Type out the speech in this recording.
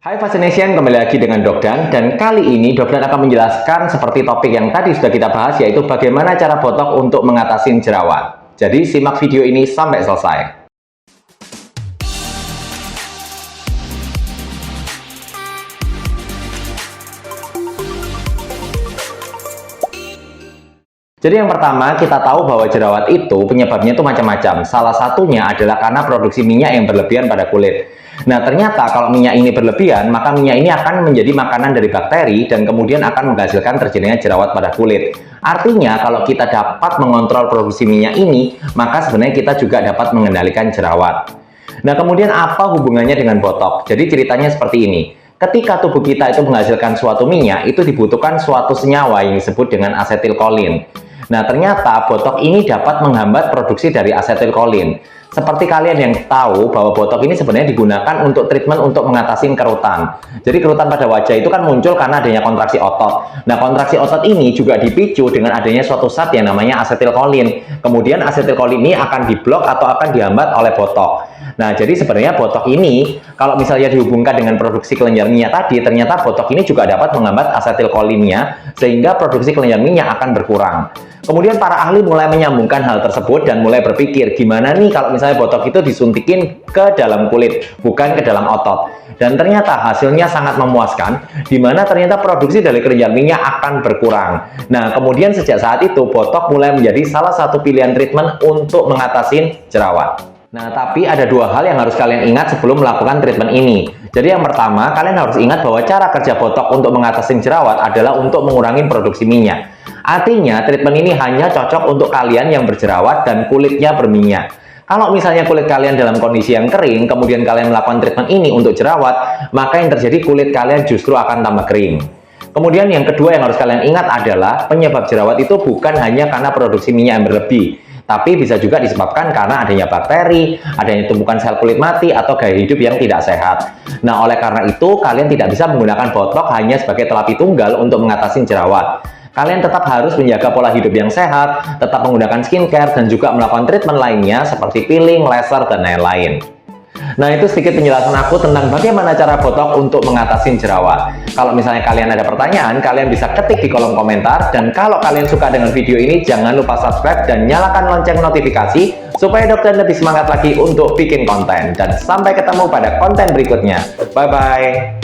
Hai Fascination, kembali lagi dengan Dokdan, dan kali ini Dokdan akan menjelaskan seperti topik yang tadi sudah kita bahas, yaitu bagaimana cara botok untuk mengatasi jerawat. Jadi simak video ini sampai selesai. Jadi yang pertama, kita tahu bahwa jerawat itu penyebabnya itu macam-macam. Salah satunya adalah karena produksi minyak yang berlebihan pada kulit. Nah, ternyata kalau minyak ini berlebihan, maka minyak ini akan menjadi makanan dari bakteri dan kemudian akan menghasilkan terjadinya jerawat pada kulit. Artinya, kalau kita dapat mengontrol produksi minyak ini, maka sebenarnya kita juga dapat mengendalikan jerawat. Nah, kemudian apa hubungannya dengan botok? Jadi ceritanya seperti ini. Ketika tubuh kita itu menghasilkan suatu minyak, itu dibutuhkan suatu senyawa yang disebut dengan asetilkolin. Nah, ternyata botok ini dapat menghambat produksi dari asetilkolin. Seperti kalian yang tahu bahwa botok ini sebenarnya digunakan untuk treatment untuk mengatasi kerutan. Jadi kerutan pada wajah itu kan muncul karena adanya kontraksi otot. Nah, kontraksi otot ini juga dipicu dengan adanya suatu zat yang namanya asetilkolin. Kemudian asetilkolin ini akan diblok atau akan dihambat oleh botok. Nah, jadi sebenarnya botok ini kalau misalnya dihubungkan dengan produksi kelenjar minyak tadi, ternyata botok ini juga dapat menghambat asetilkolinnya sehingga produksi kelenjar minyak akan berkurang. Kemudian para ahli mulai menyambungkan hal tersebut dan mulai berpikir, gimana nih kalau misalnya botok itu disuntikin ke dalam kulit, bukan ke dalam otot. Dan ternyata hasilnya sangat memuaskan, di mana ternyata produksi dari kelenjar minyak akan berkurang. Nah, kemudian sejak saat itu, botok mulai menjadi salah satu pilihan treatment untuk mengatasi jerawat. Nah, tapi ada dua hal yang harus kalian ingat sebelum melakukan treatment ini. Jadi yang pertama, kalian harus ingat bahwa cara kerja botok untuk mengatasi jerawat adalah untuk mengurangi produksi minyak. Artinya, treatment ini hanya cocok untuk kalian yang berjerawat dan kulitnya berminyak. Kalau misalnya kulit kalian dalam kondisi yang kering, kemudian kalian melakukan treatment ini untuk jerawat, maka yang terjadi kulit kalian justru akan tambah kering. Kemudian yang kedua yang harus kalian ingat adalah penyebab jerawat itu bukan hanya karena produksi minyak yang berlebih, tapi bisa juga disebabkan karena adanya bakteri, adanya tumpukan sel kulit mati, atau gaya hidup yang tidak sehat. Nah, oleh karena itu, kalian tidak bisa menggunakan botok hanya sebagai terapi tunggal untuk mengatasi jerawat. Kalian tetap harus menjaga pola hidup yang sehat, tetap menggunakan skincare, dan juga melakukan treatment lainnya seperti peeling, laser, dan lain-lain. Nah, itu sedikit penjelasan aku tentang bagaimana cara botok untuk mengatasi jerawat. Kalau misalnya kalian ada pertanyaan, kalian bisa ketik di kolom komentar. Dan kalau kalian suka dengan video ini, jangan lupa subscribe dan nyalakan lonceng notifikasi supaya Dokdan lebih semangat lagi untuk bikin konten. Dan sampai ketemu pada konten berikutnya. Bye-bye.